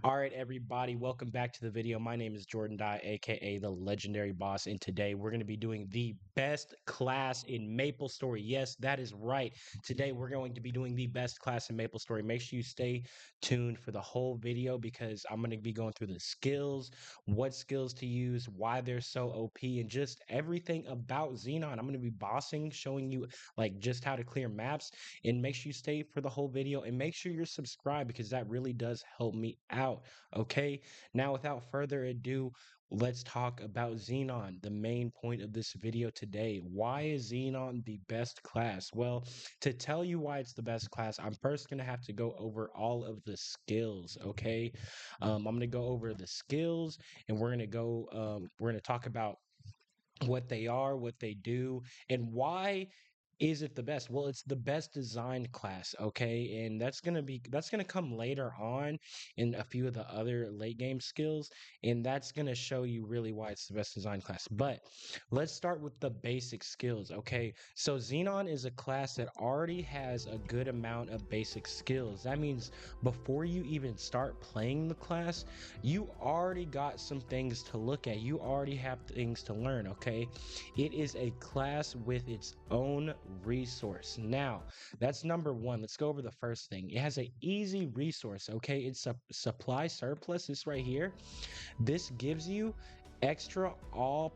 All right, everybody, welcome back to the video. My name is Jordan Dye, aka the Legendary Boss, and today we're going to be doing the best class in MapleStory. Yes, that is right. Today we're going to be doing the best class in MapleStory. Make sure you stay tuned for the whole video because I'm going to be going through the skills, what skills to use, why they're so OP, and just everything about Xenon. I'm going to be bossing, showing you like just how to clear maps, and make sure you stay for the whole video and make sure you're subscribed because that really does help me out. Okay, now without further ado, let's talk about Xenon, the main point of this video today. Why is Xenon the best class? Well, to tell you why it's the best class, I'm first going to have to go over all of the skills. Okay, I'm going to go over the skills, and we're going to talk about what they are, what they do, and why is it the best? Well, it's the best designed class, okay? And that's gonna come later on in a few of the other late game skills, and that's gonna show you really why it's the best designed class. But let's start with the basic skills, okay? So Xenon is a class that already has a good amount of basic skills. That means before you even start playing the class, you already got some things to look at. You already have things to learn, okay? It is a class with its own resource. Now, that's number one. Let's go over the first thing. It has an easy resource, okay? It's a supply surplus. This right here. This gives you extra all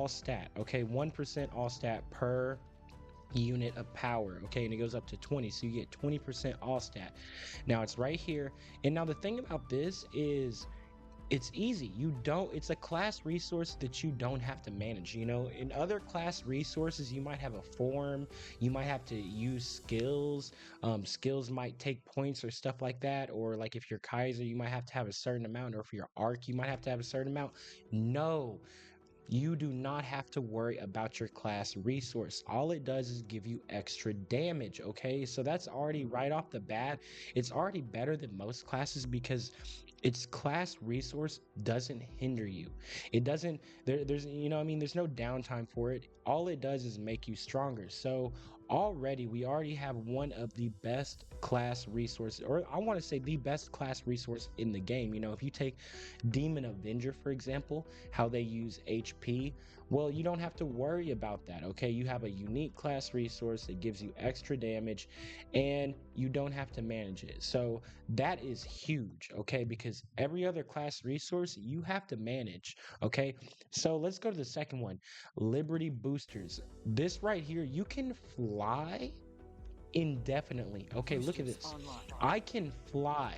stat, okay? 1% all stat per unit of power, okay, and it goes up to 20, so you get 20% all stat. Now it's right here, and now the thing about this is it's easy. It's a class resource that you don't have to manage. In other class resources, you might have a form, you might have to use skills. Skills might take points or stuff like that. Or like if you're Kaiser, you might have to have a certain amount, or if you're Arc, you might have to have a certain amount. No, you do not have to worry about your class resource. All it does is give you extra damage, okay? So that's already right off the bat. It's already better than most classes because its class resource doesn't hinder you. It doesn't there's there's no downtime for it. All it does is make you stronger. So we already have one of the best class resources, or I want to say the best class resource in the game. If you take Demon Avenger, for example, how they use HP, well, you don't have to worry about that, okay? You have a unique class resource that gives you extra damage, and you don't have to manage it. So that is huge, okay? Because every other class resource you have to manage, okay? So let's go to the second one, Liberty Boosters. This right here, you can fly indefinitely. Okay, look at this. I can fly.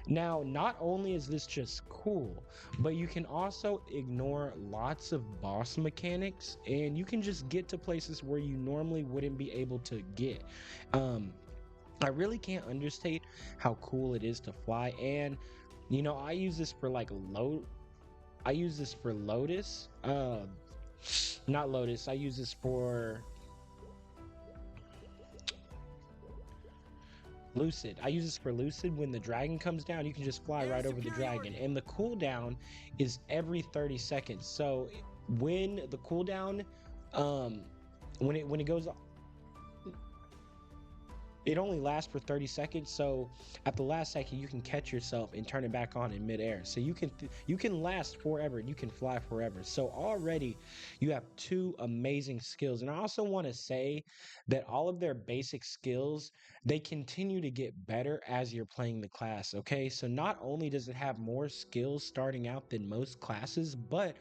Now, not only is this just cool, but you can also ignore lots of boss mechanics and you can just get to places where you normally wouldn't be able to get. Um, I really can't understate how cool it is to fly. And, I use this for like I use this for Lotus. Not Lotus. I use this for Lucid. I use this for Lucid. When the dragon comes down, you can just fly right over the dragon. And the cooldown is every 30 seconds. So when the cooldown, when it goes, it only lasts for 30 seconds. So at the last second, you can catch yourself and turn it back on in midair. So you can last forever and you can fly forever. So already you have two amazing skills. And I also want to say that all of their basic skills, they continue to get better as you're playing the class. Okay, so not only does it have more skills starting out than most classes, but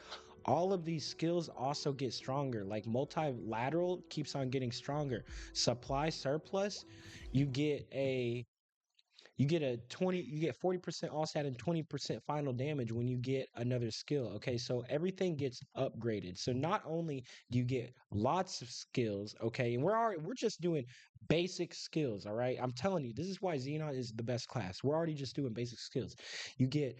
all of these skills also get stronger. Like multilateral keeps on getting stronger. Supply surplus, you get a 40% all stat and 20% final damage when you get another skill. Okay, so everything gets upgraded. So not only do you get lots of skills, okay, and we're just doing basic skills, all right? I'm telling you, this is why Xenon is the best class. We're already just doing basic skills. You get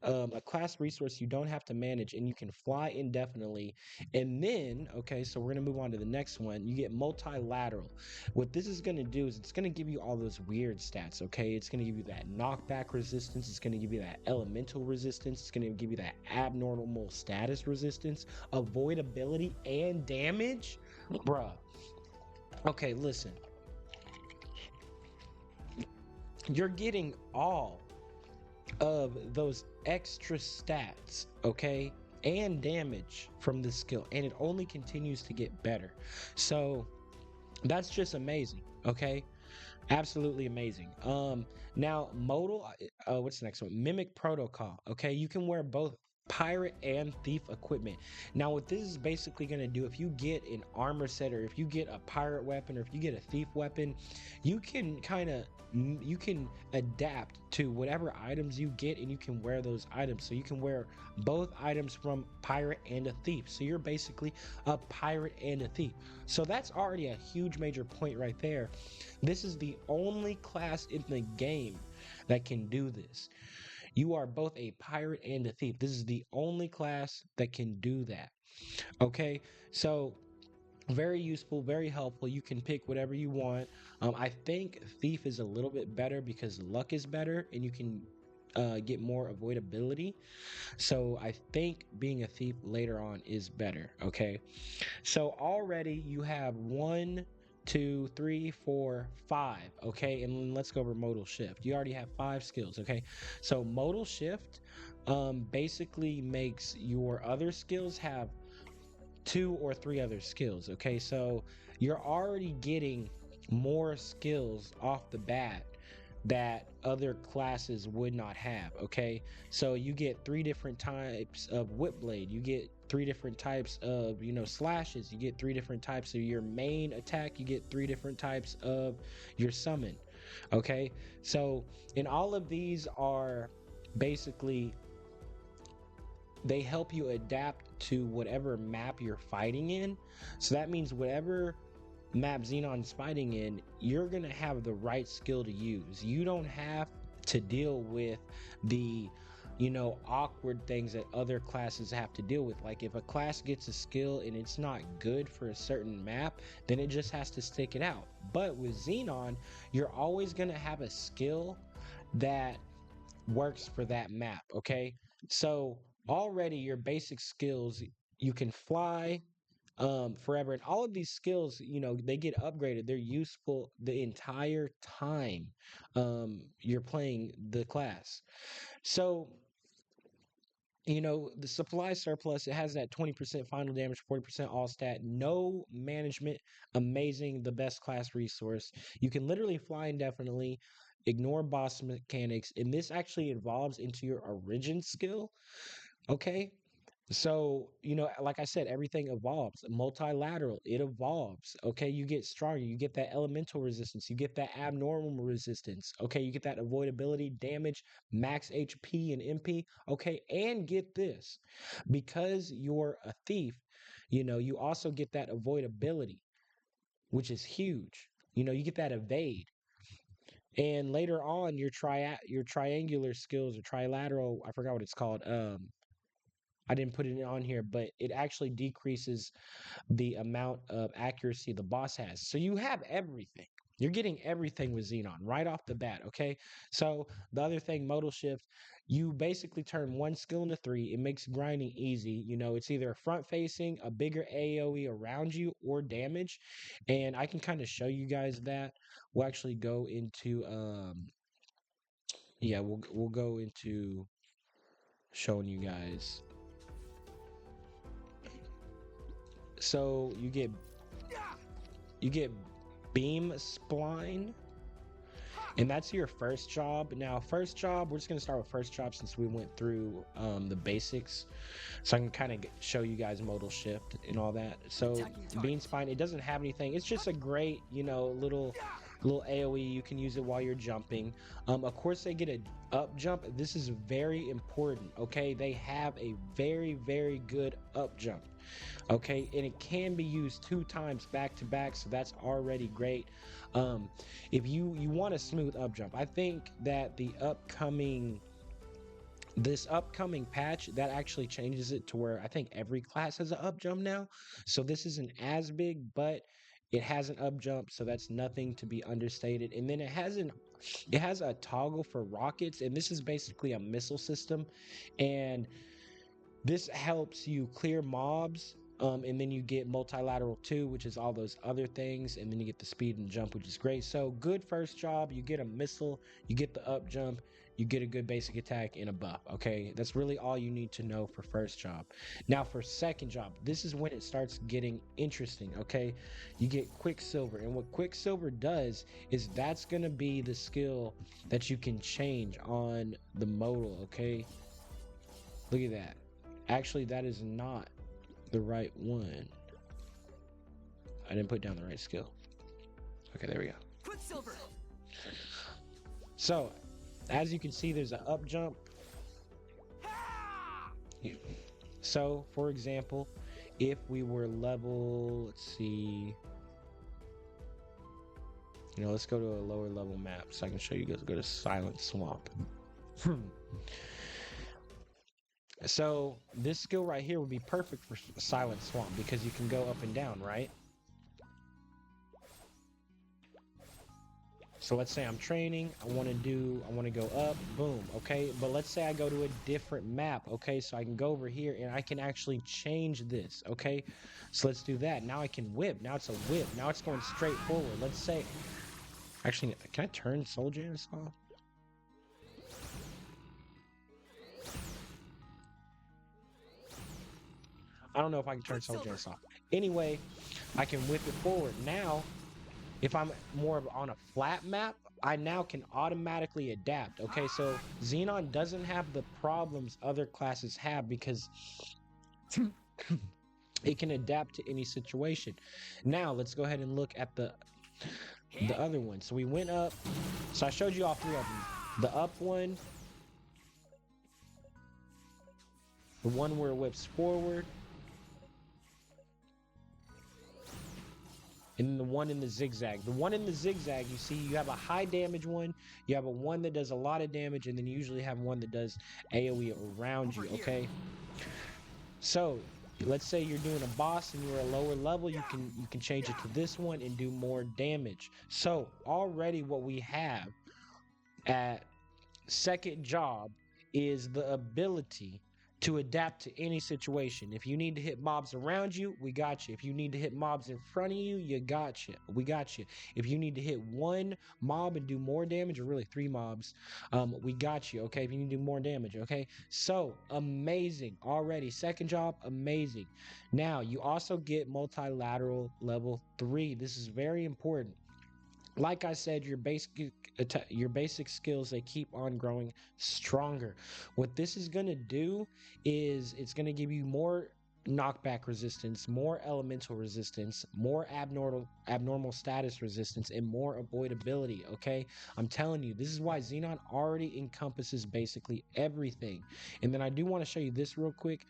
a class resource you don't have to manage, and you can fly indefinitely. And then, okay, so we're going to move on to the next one. You get multilateral. What this is going to do is it's going to give you all those weird stats, okay? It's going to give you that knockback resistance. It's going to give you that elemental resistance. It's going to give you that abnormal status resistance, avoidability, and damage. Bruh. Okay, listen. you're getting all of those extra stats, okay, and damage from this skill, and it only continues to get better. So that's just amazing, okay? Absolutely amazing. Now modal. What's the next one? Mimic protocol. Okay, you can wear both pirate and thief equipment. Now, what this is basically going to do, if you get an armor set, or if you get a pirate weapon, or if you get a thief weapon, you can kind of you can adapt to whatever items you get, and you can wear those items. So you can wear both items from pirate and a thief. So you're basically a pirate and a thief. So that's already a huge major point right there. This is the only class in the game that can do this. You are both a pirate and a thief. This is the only class that can do that. Okay, so very useful, very helpful. You can pick whatever you want. I think thief is a little bit better because luck is better and you can get more avoidability. So I think being a thief later on is better. Okay, so already you have one, two, three, four, five. Okay, and let's go over modal shift. You already have five skills. Okay, so modal shift basically makes your other skills have two or three other skills. Okay, so you're already getting more skills off the bat that other classes would not have. Okay, so you get three different types of whip blade, you get three different types of, slashes, you get three different types of your main attack, you get three different types of your summon. Okay, so and all of these are basically, they help you adapt to whatever map you're fighting in. So that means whatever map Xenon's fighting in, you're going to have the right skill to use. You don't have to deal with the, awkward things that other classes have to deal with. Like if a class gets a skill and it's not good for a certain map, then it just has to stick it out. But with Xenon, you're always going to have a skill that works for that map, okay? So already your basic skills, you can fly forever, and all of these skills, they get upgraded. They're useful the entire time you're playing the class. So the supply surplus, it has that 20% final damage, 40% all stat, no management, amazing, the best class resource. You can literally fly indefinitely, ignore boss mechanics, and this actually evolves into your origin skill. Okay, so, like I said, everything evolves. Multilateral, it evolves. Okay, you get stronger. You get that elemental resistance. You get that abnormal resistance. Okay, you get that avoidability, damage, max HP and MP. Okay, and get this, because you're a thief, you also get that avoidability, which is huge. You get that evade. And later on, your triangular skills or trilateral, I forgot what it's called. I didn't put it on here, but it actually decreases the amount of accuracy the boss has. So you have everything. You're getting everything with Xenon right off the bat, okay? So the other thing, modal shift, you basically turn one skill into three. It makes grinding easy. It's either front facing, a bigger AoE around you, or damage. And I can kind of show you guys that. We'll actually go into yeah, we'll go into showing you guys. So you get beam spline, and that's your first job. Now, first job, we're just gonna start with first job since we went through the basics, so I can kind of show you guys modal shift and all that. So beam spine, it doesn't have anything. It's just a great, little AoE. You can use it while you're jumping. Of course, they get a up jump. This is very important. Okay, they have a very, very good up jump. Okay, and it can be used two times back to back, so that's already great. um if you want a smooth up jump, I think that this upcoming patch that actually changes it to where I think every class has an up jump now. So this isn't as big, but it has an up jump, so that's nothing to be understated. And then it has a toggle for rockets, and this is basically a missile system, and this helps you clear mobs And then you get multilateral 2, which is all those other things, and then you get the speed and jump, which is great. So good first job. You get a missile, you get the up jump, you get a good basic attack and a buff. Okay, that's really all you need to know for first job. Now for second job, this is when it starts getting interesting. Okay, you get Quicksilver, and what Quicksilver does is that's gonna be the skill that you can change on the modal. Okay, look at that. Actually, that is not the right one. I didn't put down the right skill. Okay, there we go. Quicksilver. So, as you can see, there's an up jump. So, for example, if we were level, let's see, let's go to a lower level map so I can show you guys. Go to Silent Swamp. So this skill right here would be perfect for Silent Swamp because you can go up and down, right? So let's say I'm training, I want to go up, boom, okay? But let's say I go to a different map, okay? So I can go over here and I can actually change this, okay? So let's do that. Now I can whip. Now it's a whip. Now it's going straight forward. Let's say, actually, can I turn Soul Janice off? I don't know if I can turn Soul Janice off. Anyway, I can whip it forward. Now, if I'm more on a flat map, I now can automatically adapt. Okay, so Xenon doesn't have the problems other classes have because it can adapt to any situation. Now, let's go ahead and look at the other one. So we went up. So I showed you all 3 of them. The up one, the one where it whips forward, and the one in the zigzag. The one in the zigzag, you see, you have a high damage one, you have a one that does a lot of damage, and then you usually have one that does AoE around you, okay? So, let's say you're doing a boss and you're a lower level, you can change it to this one and do more damage. So, already what we have at second job is the ability to adapt to any situation. If you need to hit mobs around you, we got you. If you need to hit mobs in front of you, we got you. If you need to hit one mob and do more damage, or really 3 mobs, we got you, okay? If you need to do more damage, okay? So, amazing. Already, second job, amazing. Now, you also get multilateral level 3. This is very important. Like I said, your basic skills, they keep on growing stronger. What this is going to do is it's going to give you more knockback resistance, more elemental resistance, more abnormal status resistance, and more avoidability. Okay, I'm telling you, this is why Xenon already encompasses basically everything. And then I do want to show you this real quick.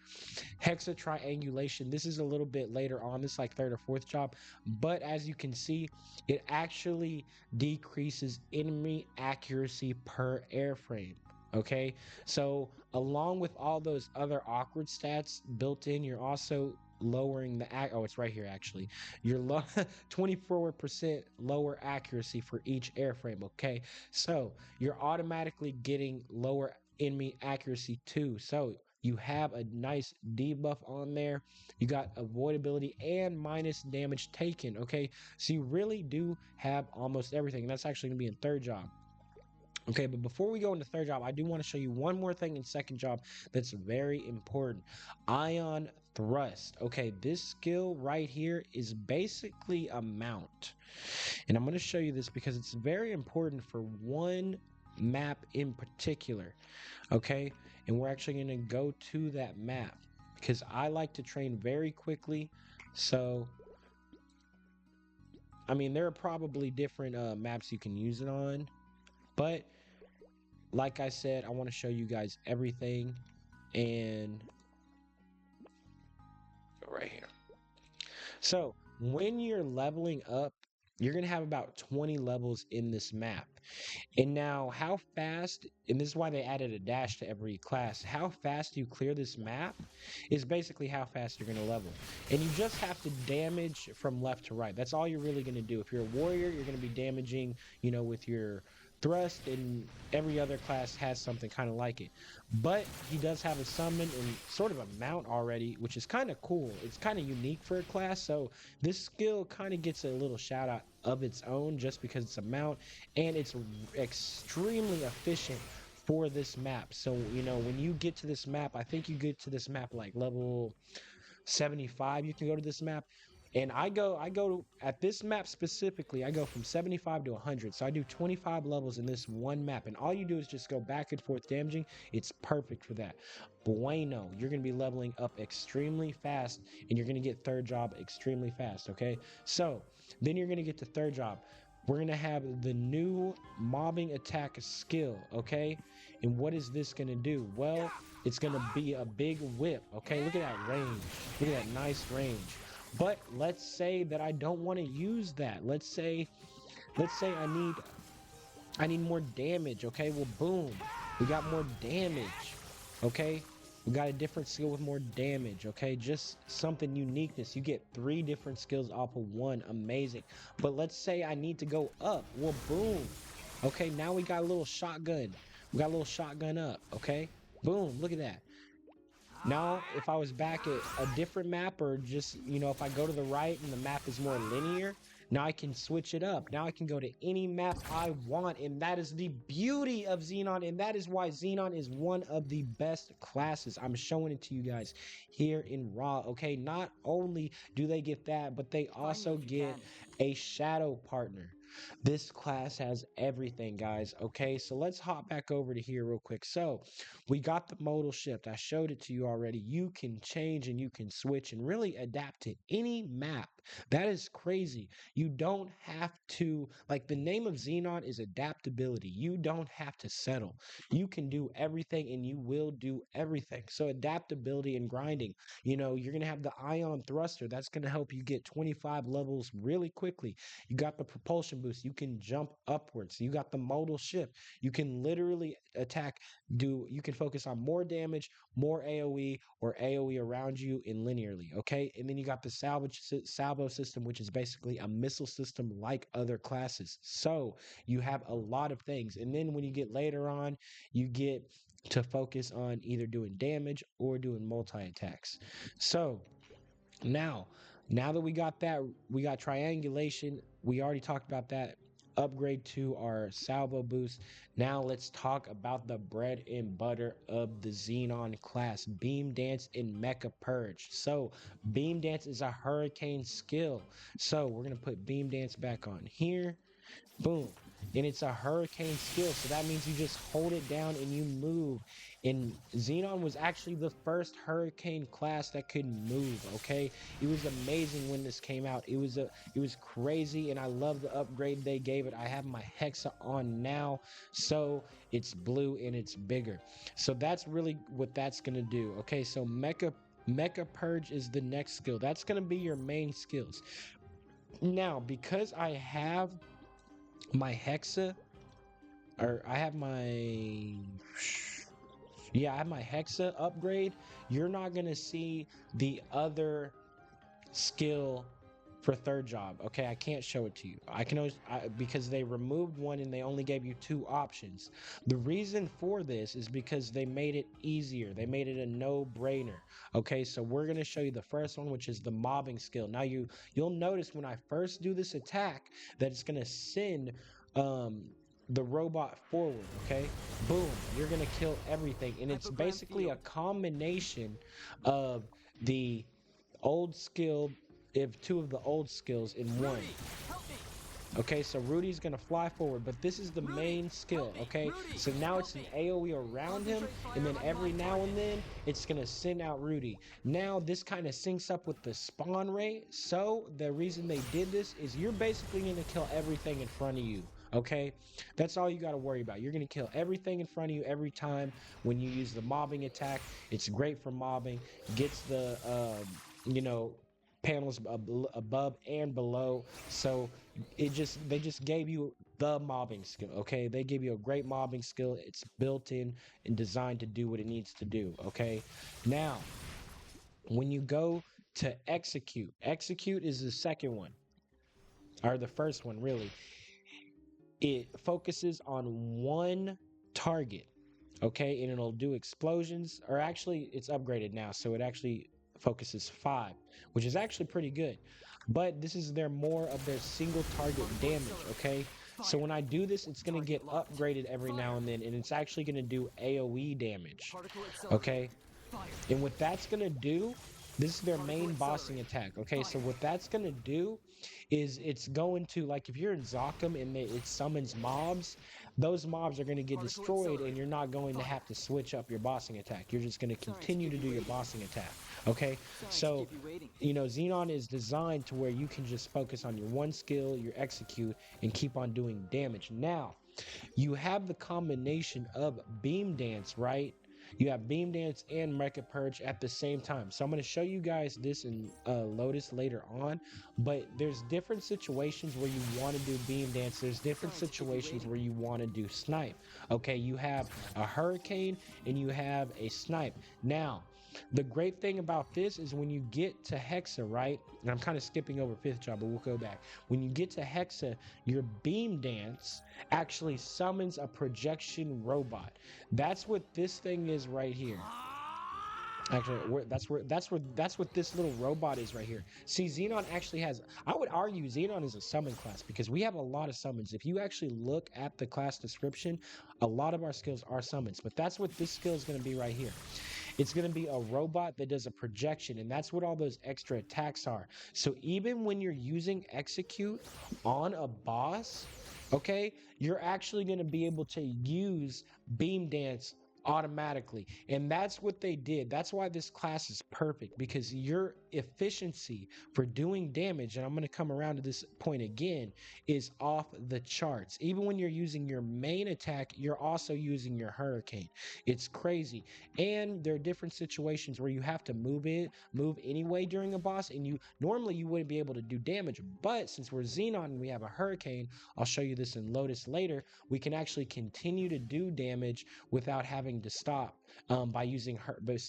Hexa triangulation. This is a little bit later on. This is like 3rd or 4th job, but as you can see, it actually decreases enemy accuracy per airframe. Okay, so along with all those other awkward stats built in, you're also lowering the oh, it's right here actually. You're 24% lower accuracy for each airframe. Okay, so you're automatically getting lower enemy accuracy too. So you have a nice debuff on there. You got avoidability and minus damage taken. Okay, so you really do have almost everything. And that's actually gonna be in 3rd job. Okay, but before we go into 3rd job, I do want to show you one more thing in 2nd job that's very important. Ion Thrust. Okay, this skill right here is basically a mount. And I'm going to show you this because it's very important for one map in particular. Okay, and we're actually going to go to that map because I like to train very quickly. So, I mean, there are probably different maps you can use it on. But like I said, I want to show you guys everything, and go right here. So when you're leveling up, you're going to have about 20 levels in this map. And now how fast, and this is why they added a dash to every class, how fast you clear this map is basically how fast you're going to level. And you just have to damage from left to right. That's all you're really going to do. If you're a warrior, you're going to be damaging, with your thrust, and every other class has something kind of like it. But he does have a summon and sort of a mount already, which is kind of cool. It's kind of unique for a class, so this skill kind of gets a little shout out of its own just because it's a mount, and it's extremely efficient for this map. So, you know, when you get to this map, I think you get to this map like level 75. You can go to this map, and I go at this map specifically, I go from 75 to 100. So I do 25 levels in this one map, and all you do is just go back and forth damaging. It's perfect for that. Bueno, you're going to be leveling up extremely fast, and you're going to get third job extremely fast. Okay, so then you're going to get to third job. We're going to have the new mobbing attack skill. Okay, and what is this going to do? Well, it's going to be a big whip. Okay, look at that range. Look at that nice range. But let's say that I don't want to use that. Let's say I need more damage. Okay, well, boom, we got more damage. Okay, we got a different skill with more damage. Okay, just something uniqueness. You get 3 different skills off of one. Amazing. But let's say I need to go up. Well, boom. Okay, now we got a little shotgun. We got a little shotgun up. Okay, boom, look at that. Now, if I was back at a different map, or just, you know, if I go to the right and the map is more linear, now I can switch it up. Now I can go to any map I want, and that is the beauty of Xenon, and that is why Xenon is one of the best classes. I'm showing it to you guys here in Raw, okay? Not only do they get that, but they also get a shadow partner. This class has everything, guys, okay? So let's hop back over to here real quick. So we got the modal shift. I showed it to you already. You can change and you can switch and really adapt to any map. That is crazy. You don't have to, like, the name of Xenon is adaptability. You don't have to settle. You can do everything and you will do everything. So adaptability and grinding. You know, you're going to have the ion thruster. That's going to help you get 25 levels really quickly. You got the propulsion boost. You can jump upwards. You got the modal shift. You can literally attack, you can focus on more damage, more AoE, or AoE around you in linearly. Okay, and then you got the salvo system, which is basically a missile system like other classes. So you have a lot of things, and then when you get later on, you get to focus on either doing damage or doing multi attacks. So now, now that we got that, we got triangulation. We already talked about that. Upgrade to our salvo boost. Now let's talk about the bread and butter of the Xenon class, Beam Dance and Mecha Purge. So Beam Dance is a hurricane skill. So we're gonna put Beam Dance back on here. Boom. And it's a hurricane skill, so that means you just hold it down and you move. And Xenon was actually the first hurricane class that could move. Okay, it was amazing when this came out. It was crazy, and I love the upgrade they gave it. I have my Hexa on now, so it's blue and it's bigger. So that's really what that's gonna do. Okay, so Mecha Purge is the next skill. That's gonna be your main skills. Now, because I have my Hexa, or I have my, yeah, I have my Hexa upgrade. You're not gonna see the other skill for third job. Okay, I can't show it to you. I can always, because they removed one and they only gave you 2 options. The reason for this is because they made it easier. They made it a no-brainer. Okay, so we're gonna show you the first one, which is the mobbing skill. Now you'll notice when I first do this attack that it's gonna send um the robot forward. Okay, boom, you're gonna kill everything, and it's basically a combination of the old skill, if 2 of the old skills in one. Okay, so Rudy's gonna fly forward, but this is the main skill. Okay, so now it's an AoE around him, and then every now and then it's gonna send out Rudy. Now this kind of syncs up with the spawn rate. So the reason they did this is you're basically gonna kill everything in front of you. Okay, that's all you got to worry about. You're gonna kill everything in front of you every time when you use the mobbing attack. It's great for mobbing. Gets the you know, panels above and below. So they just gave you the mobbing skill. Okay, they gave you a great mobbing skill. It's built in and designed to do what it needs to do. Okay, now when you go to execute is the second one, or the first one really. It focuses on one target, okay, and it'll do explosions. Or actually, it's upgraded now, so it actually focuses five, which is actually pretty good. But this is their more of their single target Particle damage, accelerator. okay? So Fire. when I do this, it's gonna Target get locked. upgraded every now Fire. and then, and it's actually gonna do AoE damage, Particle accelerator. okay? Fire. And what that's going to do, this is their Particle main bossing accelerator. attack. Okay, so Fire. what that's going to do is it's going to, like, if you're in Zokum and it summons mobs, those mobs are going to get Particle destroyed and accelerator. you're not going to have Fire. to switch up your bossing attack. You're just going to Sorry to continue keep to you do your waiting. bossing attack. Okay, Sorry to so, keep you waiting. Xenon is designed to where you can just focus on your one skill, your execute, and keep on doing damage. Now, you have the combination of beam dance, right? You have beam dance and mecha purge at the same time. So I'm going to show you guys this in Lotus later on. But there's different situations where you want to do beam dance. There's different Sorry to keep you situations waiting. where you want to do snipe. Okay, you have a hurricane and you have a snipe. Now, the great thing about this is when you get to Hexa, right? And I'm kind of skipping over fifth job, but we'll go back. When you get to Hexa, your beam dance actually summons a projection robot. That's what this thing is right here. Actually, that's what this little robot is right here. See, Xenon actually has. I would argue Xenon is a summon class because we have a lot of summons. If you actually look at the class description, a lot of our skills are summons. But that's what this skill is going to be right here. It's going to be a robot that does a projection, and that's what all those extra attacks are. So even when you're using execute on a boss, okay, you're actually going to be able to use beam dance automatically. And that's what they did. That's why this class is perfect, because your efficiency for doing damage, and I'm going to come around to this point again, is off the charts. Even when you're using your main attack, you're also using your hurricane. It's crazy. And there are different situations where you have to move anyway during a boss, and you wouldn't be able to do damage. But since we're Xenon and we have a hurricane, I'll show you this in Lotus later, we can actually continue to do damage without having to stop, by using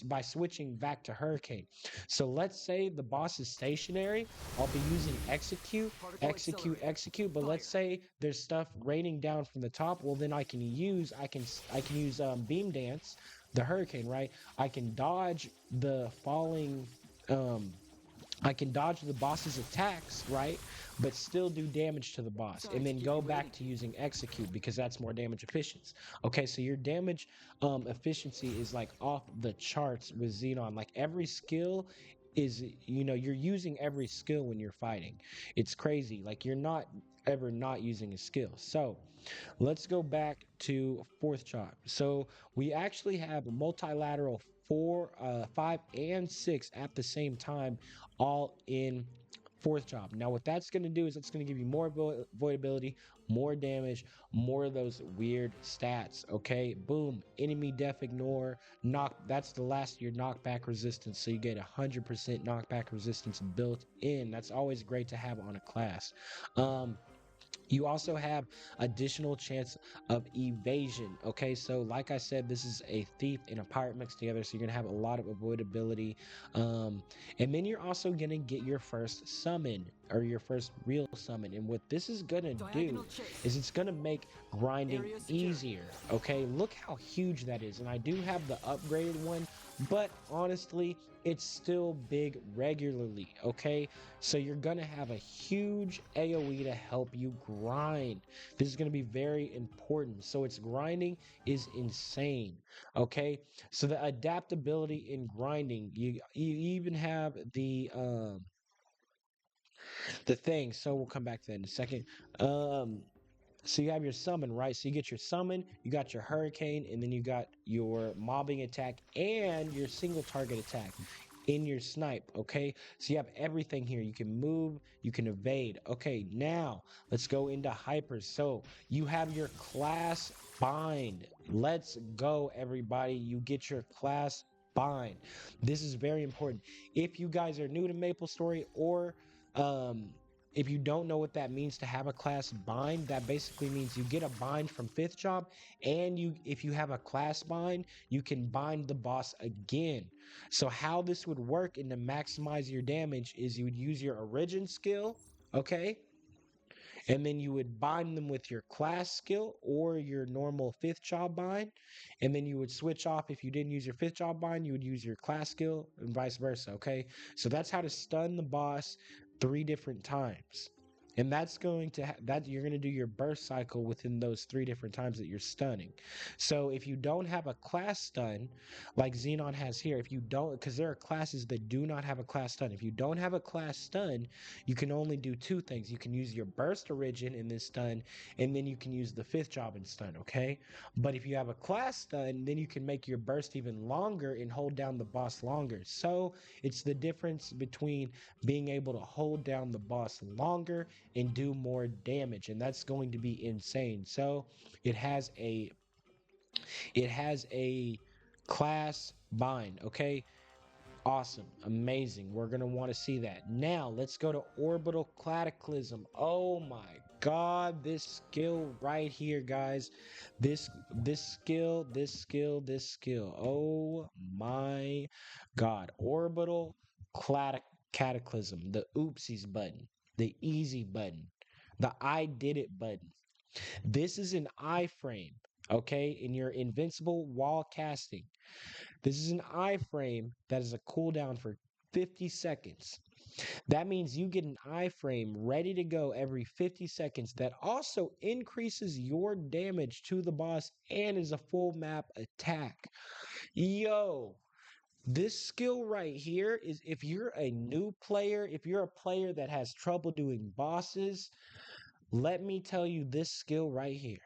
by switching back to hurricane. So let's say the boss is stationary, I'll be using execute, Particle execute, accelerator. execute. But let's Fire. say there's stuff raining down from the top. Well, then I can use beam dance, the hurricane, right? I can dodge the falling. Um, I can dodge the boss's attacks, right? But still do damage to the boss, Sorry and to then keep go you back waiting. to using execute because that's more damage efficient. Okay, so your damage efficiency is like off the charts with Xenon. Like every skill is, you're using every skill when you're fighting. It's crazy. Like you're not ever not using a skill. So let's go back to fourth chop. So we actually have a multilateral four, five, and six at the same time, all in fourth chop. Now, what that's going to do is it's going to give you more avoidability, more damage, more of those weird stats. Okay, boom, enemy def ignore, knock. That's the last of your knockback resistance, so you get 100% knockback resistance built in. That's always great to have on a class. You also have additional chance of evasion. Okay, so like I said, this is a thief and a pirate mixed together, so you're gonna have a lot of avoidability. Um, and then you're also gonna get your first summon, or your first real summon. And what this is gonna do Diagonal chase. is it's gonna make grinding Area secure. easier. Okay, look how huge that is. And I do have the upgraded one, but honestly, it's still big regularly. Okay, so you're gonna have a huge AoE to help you grind. This is gonna be very important. So its grinding is insane. Okay, so the adaptability in grinding, you even have the thing. So we'll come back to that in a second. Um, so you have your summon, right? So you get your summon, you got your hurricane, and then you got your mobbing attack and your single target attack in your snipe. Okay, so you have everything here. You can move, you can evade. Okay, now let's go into hyper. So you have your class bind. Let's go, everybody. You get your class bind. This is very important. If you guys are new to MapleStory, or um if you don't know what that means to have a class bind, that basically means you get a bind from fifth job, and if you have a class bind, you can bind the boss again. So how this would work, and to maximize your damage, is you would use your origin skill, okay? and then you would bind them with your class skill or your normal fifth job bind, and then you would switch off. If you didn't use your fifth job bind, you would use your class skill and vice versa. Okay, so that's how to stun the boss 3 different times. And that's going to that you're going to do your burst cycle within those 3 different times that you're stunning. So if you don't have a class stun like Xenon has here, if you don't, because there are classes that do not have a class stun. If you don't have a class stun, you can only do two things. You can use your burst origin in this stun, and then you can use the fifth job and stun, okay? But if you have a class stun, then you can make your burst even longer and hold down the boss longer. So it's the difference between being able to hold down the boss longer and do more damage, and that's going to be insane. So it has a it has a class bind, okay? Awesome, amazing. We're gonna want to see that. Now let's go to orbital cataclysm. Oh my god, this skill right here, guys. This skill. Oh my god. Orbital cataclysm. The oopsies button. The easy button. The I did it button. This is an iframe, okay? In your invincible wall casting. This is an iframe that is a cooldown for 50 seconds. That means you get an iframe ready to go every 50 seconds that also increases your damage to the boss and is a full map attack. Yo, this skill right here is if you're a new player, if you're a player that has trouble doing bosses, let me tell you this skill right here.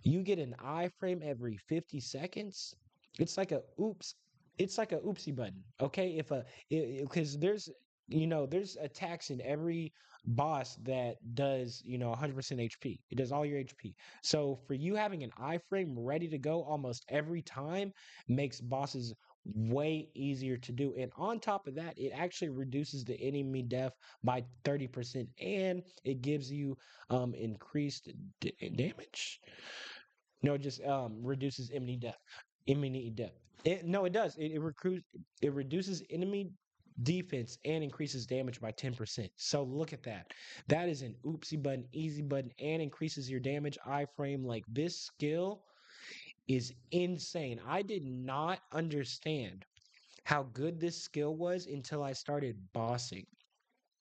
You get an iframe every 50 seconds. It's like a oops. It's like a oopsie button. Okay, if a because there's there's attacks in every boss that does 100% HP. It does all your HP. So for you having an iframe ready to go almost every time makes bosses way easier to do. And on top of that, it actually reduces the enemy death by 30% and it gives you increased damage. No, it just reduces enemy death. Enemy death. No, it does. It reduces enemy defense and increases damage by 10%. So look at that. That is an oopsie button, easy button, and increases your damage iframe. Like this skill is insane. I did not understand how good this skill was until I started bossing.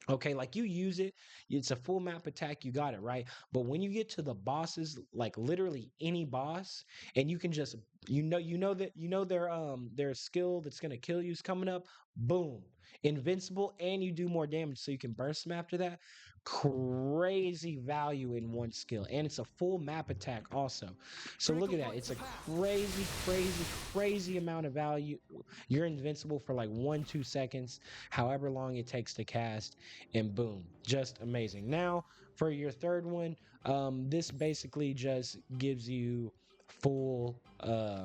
Okay, like you use it, it's a full map attack, you got it, right? But when you get to the bosses, like literally any boss, and you can just you know their skill that's gonna kill you is coming up, boom, invincible, and you do more damage, so you can burst them after that. Crazy value in one skill, and it's a full map attack also. So look at that, it's a crazy, crazy, crazy amount of value. You're invincible for like 1-2 seconds, however long it takes to cast, and boom, just amazing. Now for your third one, this basically just gives you full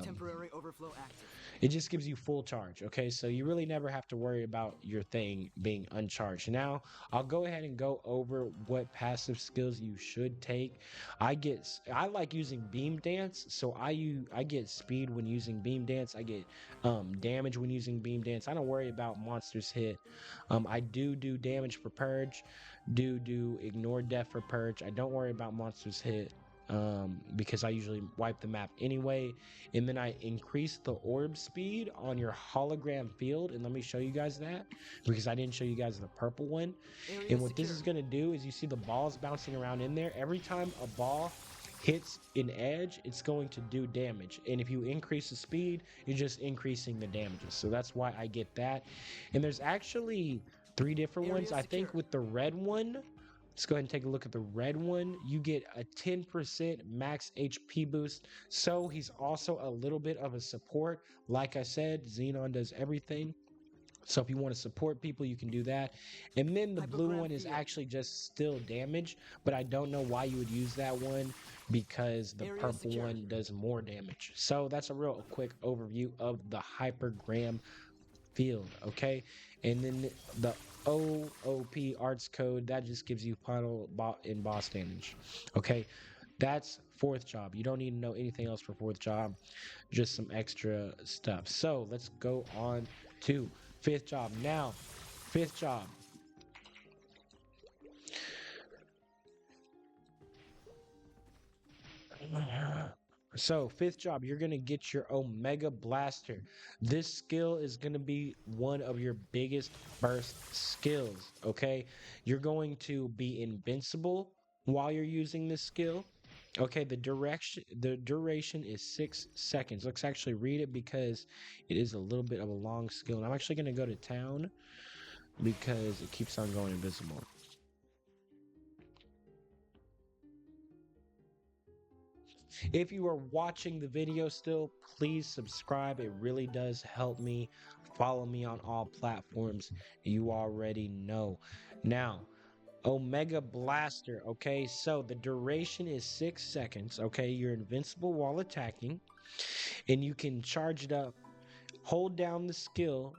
temporary overflow active. it just gives you full charge. Okay, so you really never have to worry about your thing being uncharged. Now I'll go ahead and go over what passive skills you should take. I like using beam dance, so I get speed when using beam dance. I get damage when using beam dance. I don't worry about monsters hit. I do damage for purge, do ignore death for purge. I don't worry about monsters hit because I usually wipe the map anyway. And then I increase the orb speed on your hologram field. And let me show you guys that because I didn't show you guys the purple one. Area And what this is secure. going to do is you see the balls bouncing around in there. Every time a ball hits an edge, it's going to do damage. And if you increase the speed, you're just increasing the damages. So that's why I get that. And there's actually 3 different ones. Area I secure. think with the red one, let's go ahead and take a look at the red one. You get a 10% max HP boost. So he's also a little bit of a support. Like I said, Xenon does everything. So if you want to support people, you can do that. And then the blue Hypogram one is field. actually just still damage, but I don't know why you would use that one because the Area purple secure. one does more damage. So that's a real quick overview of the hypergram field, okay? And then the OOP arts code, that just gives you final and boss damage, okay? That's fourth job. You don't need to know anything else for fourth job, just some extra stuff. So let's go on to fifth job. Now, fifth job. So, fifth job, you're going to get your Omega Blaster. This skill is going to be one of your biggest burst skills, okay? You're going to be invincible while you're using this skill. Okay, the duration is 6 seconds. Let's actually read it because it is a little bit of a long skill. And I'm actually going to go to town because it keeps on going invisible. If you are watching the video still, please subscribe. It really does help me. Follow me on all platforms. You already know. Now, Omega Blaster. Okay, so the duration is 6 seconds. Okay, you're invincible while attacking, and you can charge it up. Hold down the skill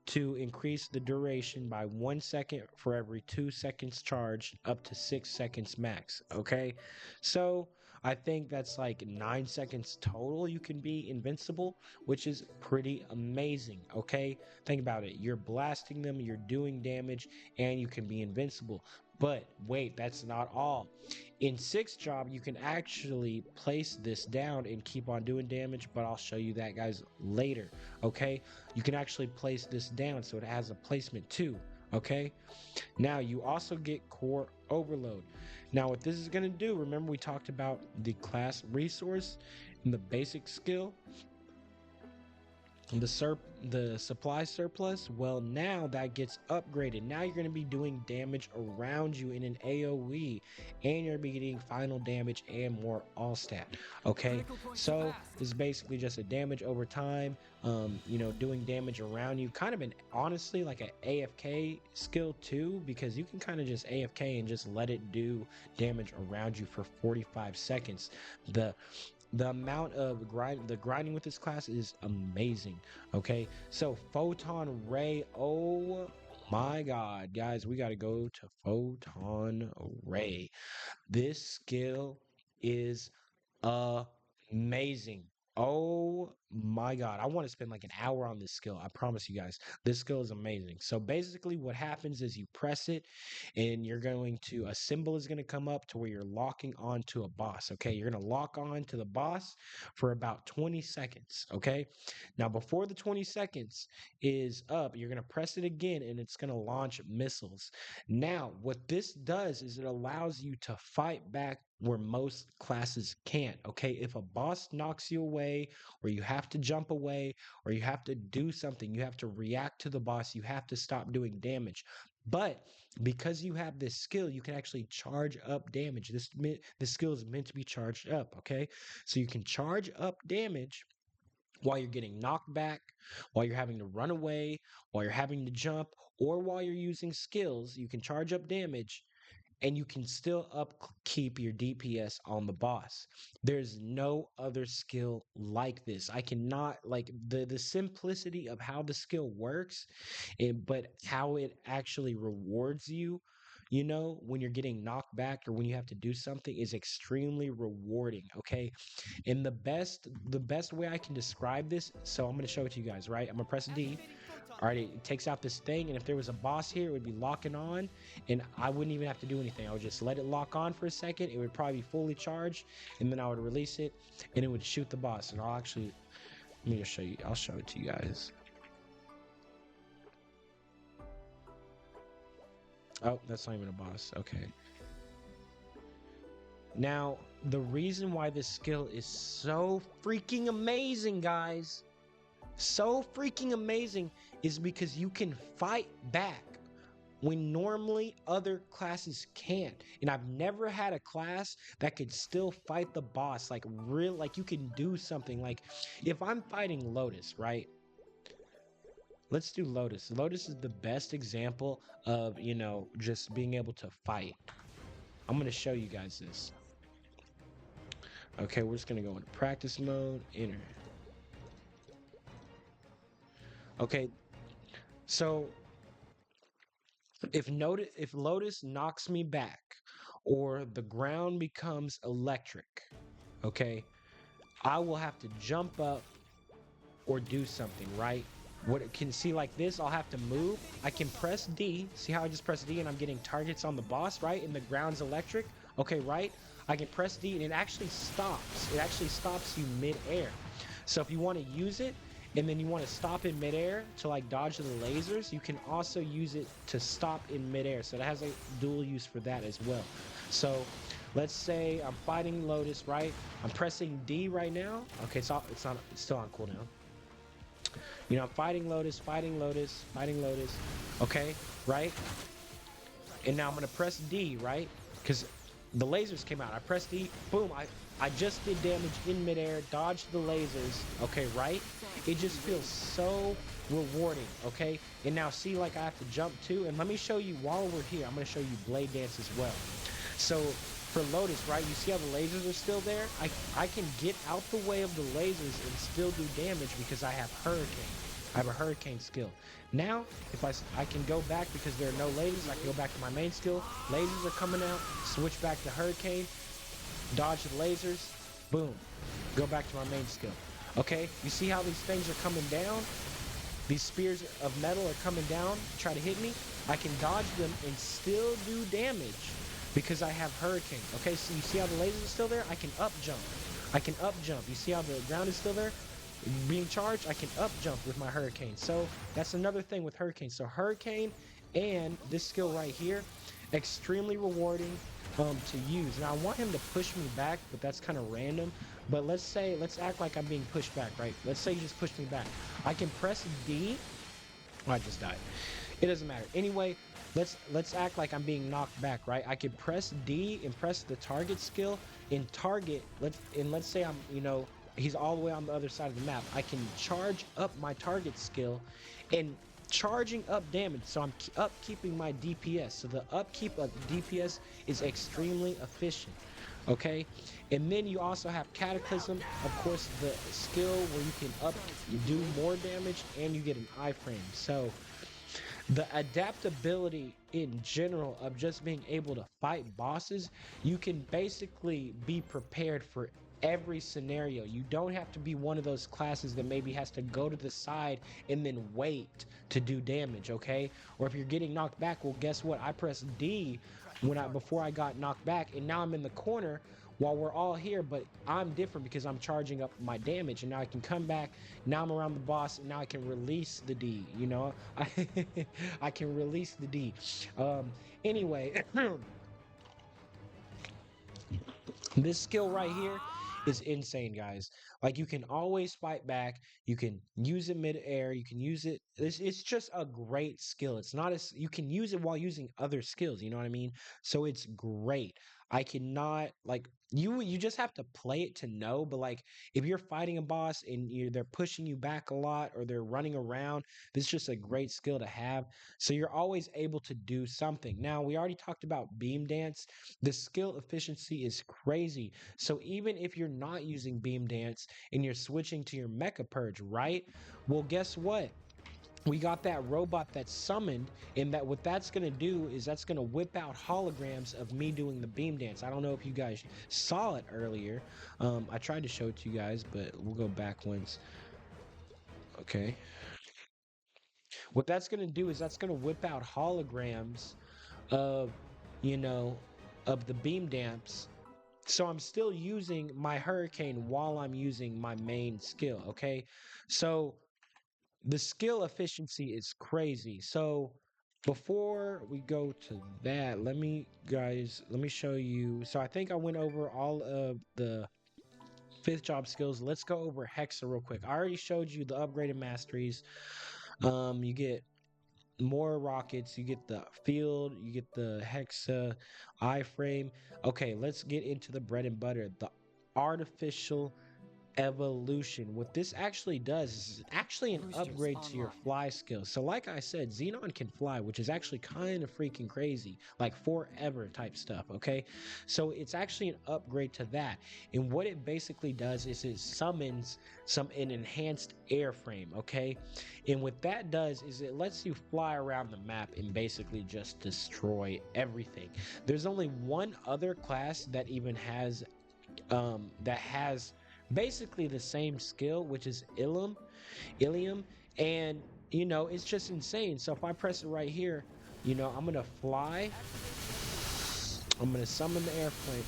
to increase the duration by 1 second for every 2 seconds charged, up to 6 seconds max. Okay, so I think that's like 9 seconds total you can be invincible, which is pretty amazing. Okay, think about it, you're blasting them, you're doing damage, and you can be invincible. But wait, that's not all. In sixth job, you can actually place this down and keep on doing damage, but I'll show you that, guys, later. Okay, you can actually place this down so it has a placement too. Okay, now you also get core overload. Now what this is going to do, remember we talked about the class resource and the basic skill, the supply surplus. Well, now that gets upgraded. Now you're going to be doing damage around you in an AoE, and you're be getting final damage and more all stat. Okay, so this is basically just a damage over time, doing damage around you, kind of an honestly like an AFK skill too, because you can kind of just AFK and just let it do damage around you for 45 seconds. The amount of grinding with this class is amazing. Okay, so photon ray, oh my god, guys, we got to go to photon ray. This skill is amazing. Oh my god, I want to spend like an hour on this skill. I promise you guys, this skill is amazing. So basically what happens is you press it, and you're going to, a symbol is going to come up to where you're locking onto a boss. Okay, you're going to lock on to the boss for about 20 seconds. Okay, now before the 20 seconds is up, you're going to press it again, and it's going to launch missiles. Now what this does is it allows you to fight back where most classes can't. Okay, if a boss knocks you away, or you have to jump away, or you have to do something, you have to react to the boss, you have to stop doing damage. But because you have this skill, you can actually charge up damage. This skill is meant to be charged up. Okay, so you can charge up damage while you're getting knocked back, while you're having to run away, while you're having to jump, or while you're using skills. You can charge up damage, and you can still upkeep your DPS on the boss. There's no other skill like this. I cannot, like, the simplicity of how the skill works, but how it actually rewards you, when you're getting knocked back or when you have to do something, is extremely rewarding. Okay, and the best way I can describe this, so I'm going to show it to you guys, right? I'm going to press D. All right, it takes out this thing, and if there was a boss here, it would be locking on, and I wouldn't even have to do anything. I would just let it lock on for a second. It would probably be fully charged, and then I would release it, and it would shoot the boss. And let me just show you. I'll show it to you guys. Oh, that's not even a boss. Okay. Now, the reason why this skill is so freaking amazing, guys, so freaking amazing, is because you can fight back when normally other classes can't. And I've never had a class that could still fight the boss, like real, like you can do something. Like if I'm fighting Lotus, right? Let's do Lotus. Lotus is the best example of, just being able to fight. I'm going to show you guys this. Okay, we're just going to go into practice mode, enter. Okay, so if Lotus knocks me back, or the ground becomes electric, okay, I will have to jump up or do something, right? What it can see like this, I'll have to move. I can press D. See how I just press D and I'm getting targets on the boss, right? And the ground's electric. Okay, right? I can press D and it actually stops. It actually stops you mid-air. So if you want to use it and then you want to stop in midair to like dodge the lasers, you can also use it to stop in midair. So it has a dual use for that as well. So let's say I'm fighting Lotus, right? I'm pressing D right now. Okay, it's still on cooldown. You know, I'm fighting Lotus, fighting Lotus, fighting Lotus. Okay, right? And now I'm gonna press D, right? Because the lasers came out. I pressed D, boom, I just did damage in midair, dodged the lasers, okay, right? It just feels so rewarding, okay? And now see, like I have to jump too, and let me show you, while we're here, I'm gonna show you Blade Dance as well. So for Lotus, right, you see how the lasers are still there? I can get out the way of the lasers and still do damage because I have Hurricane. I have a Hurricane skill. Now, if I can go back because there are no lasers, I can go back to my main skill. Lasers are coming out, switch back to Hurricane, dodge the lasers, boom, go back to my main skill. Okay, you see how these things are coming down? These spears of metal are coming down, try to hit me. I can dodge them and still do damage because I have Hurricane. Okay, so you see how the lasers are still there? I can up jump. I can up jump. You see how the ground is still there? Being charged, I can up jump with my Hurricane. So that's another thing with Hurricane. So Hurricane and this skill right here, extremely rewarding to use. Now I want him to push me back, but that's kind of random. But let's act like I'm being pushed back, right? Let's say you just pushed me back. I can press D. Oh, I just died. It doesn't matter. Anyway, let's act like I'm being knocked back, right? I can press D and press the target skill and target. Let's say I'm, you know, he's all the way on the other side of the map. I can charge up my target skill and charging up damage. So I'm upkeeping my DPS. So the upkeep of DPS is extremely efficient. Okay, and then you also have Cataclysm, of course, the skill where you do more damage and you get an iframe. So the adaptability in general of just being able to fight bosses, you can basically be prepared for every scenario. You don't have to be one of those classes that maybe has to go to the side and then wait to do damage, okay? Or if you're getting knocked back, well, guess what? I pressed D before I got knocked back, and now I'm in the corner while we're all here, but I'm different because I'm charging up my damage, and now I can come back. Now I'm around the boss, and now I can release the D, you know? I can release the D. Anyway, this skill right here is insane, guys. Like, you can always fight back. You can use it mid-air. You can use it. It's just a great skill. It's not as you can use it while using other skills. You know what I mean? So it's great. I cannot like you just have to play it to know. But like if you're fighting a boss and they're pushing you back a lot or they're running around, this is just a great skill to have. So you're always able to do something. Now we already talked about beam dance. The skill efficiency is crazy. So even if you're not using Beam Dance and you're switching to your Mecha Purge, right? Well, guess what? We got that robot that's summoned, and that what that's gonna do is that's gonna whip out holograms of me doing the beam dance. I don't know if you guys saw it earlier. I tried to show it to you guys, but we'll go back once. Okay. What that's gonna do is that's gonna whip out holograms of, you know, of the beam dance. So I'm still using my Hurricane while I'm using my main skill, okay? So the skill efficiency is crazy. So before we go to that, let me show you. So I think I went over all of the fifth job skills. Let's go over Hexa real quick. I already showed you the upgraded masteries. You get more rockets, you get the field, you get the Hexa iframe. Okay, let's get into the bread and butter, the artificial evolution. What this actually does is actually an Boosters upgrade to your online. fly skill. So like I said, Xenon can fly, which is actually kind of freaking crazy, like forever type stuff, okay? So it's actually an upgrade to that. And what it basically does is it summons an enhanced airframe, okay? And what that does is it lets you fly around the map and basically just destroy everything. There's only one other class that even has basically the same skill, which is Ilium, and you know it's just insane. So if I press it right here, you know I'm gonna fly. I'm gonna summon the airframe,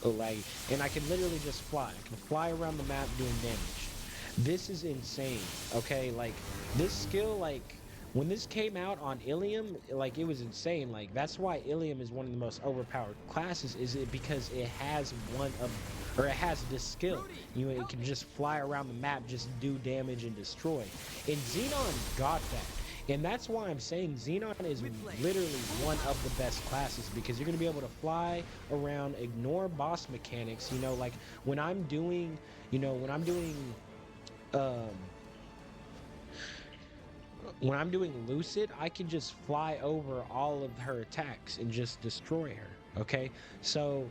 like, and I can literally just fly. I can fly around the map doing damage. This is insane. Okay, like this skill, like when this came out on Ilium, like it was insane. Like that's why Ilium is one of the most overpowered classes. Is it because it has one of, or it has this skill. Rudy, You know, it help can me. just fly around the map, just do damage and destroy. And Xenon got that. And that's why I'm saying Xenon is Replay. literally Full one power. of the best classes because you're going to be able to fly around, ignore boss mechanics. You know, like when I'm doing, when I'm doing, um, when I'm doing Lucid, I can just fly over all of her attacks and just destroy her. Okay, so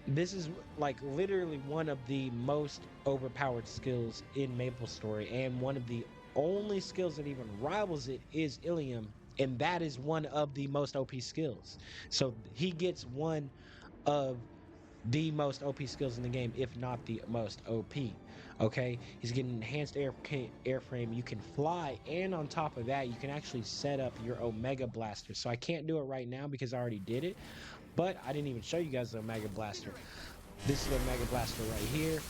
this is like literally one of the most overpowered skills in MapleStory, and one of the only skills that even rivals it is Ilium, and that is one of the most OP skills. So he gets one of the most OP skills in the game, if not the most OP. Okay, he's getting enhanced airframe. You can fly, and on top of that, you can actually set up your Omega Blaster. So I can't do it right now because I already did it, but I didn't even show you guys the Omega Blaster. This is the Omega Blaster right here.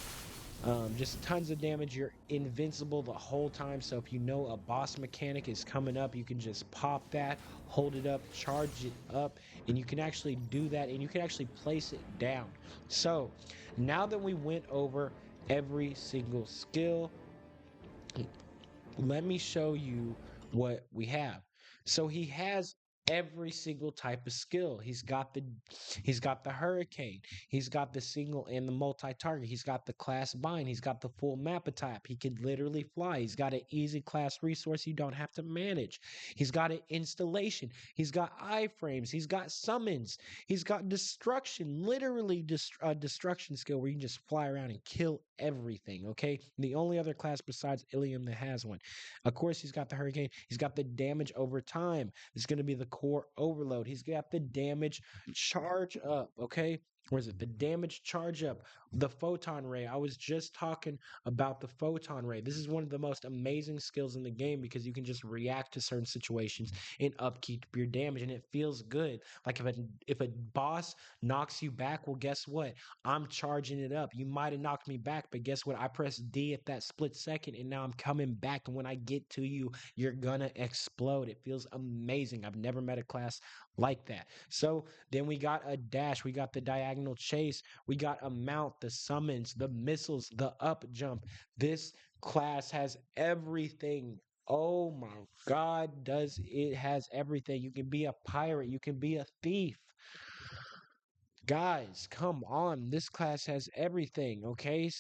Just tons of damage. You're invincible the whole time. So if you know a boss mechanic is coming up, you can just pop that, hold it up, charge it up, and you can actually do that, and you can actually place it down. So now that we went over every single skill, let me show you what we have. So he has every single type of skill. He's got the hurricane. He's got the single and the multi-target. He's got the class bind. He's got the full map type. He can literally fly. He's got an easy class resource you don't have to manage. He's got an installation. He's got iframes. He's got summons. He's got destruction, literally destruction skill where you can just fly around and kill everything. Okay, the only other class besides Ilium that has one. Of course, he's got the Hurricane. He's got the damage over time. It's going to be the core overload. He's got the damage charge up. Okay. Or is it the damage charge up? The photon ray. I was just talking about the photon ray. This is one of the most amazing skills in the game because you can just react to certain situations and upkeep your damage, and it feels good. Like if a boss knocks you back, well, guess what? I'm charging it up. You might have knocked me back, but guess what? I pressed D at that split second, and now I'm coming back. And when I get to you, you're gonna explode. It feels amazing. I've never met a class like that. So then we got a dash, we got the diagonal chase, we got a mount, the summons, the missiles, the up jump. This class has everything. Oh my God, does it has everything. You can be a pirate, you can be a thief. Guys, come on. This class has everything, okay?